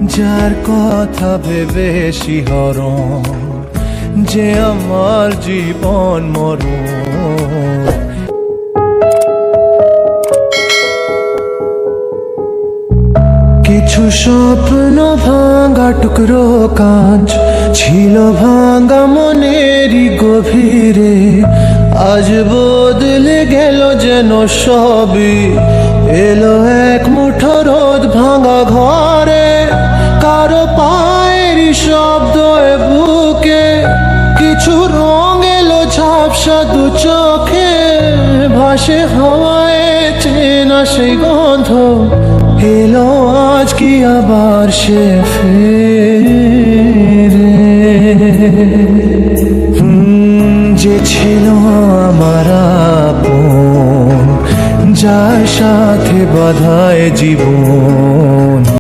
যার কথা ভেবে শিহরণ যে আমার জীবন মরণ। কিছু স্বপ্ন ভাঙা টুকরো কাঁচ ছিল ভাঙা মনেরই গভীরে, আজ বদলে গেল যেন সবই। এলো এক মুঠো রোদ ভাঙা ঘরে, কারো পায়ের শব্দ বুকে, কিছু রং এলো ঝাপসা দু চোখে, ভাসে হাওয়ায় চেনা সেই গন্ধ। এলো আজ কি আবার সে ফের?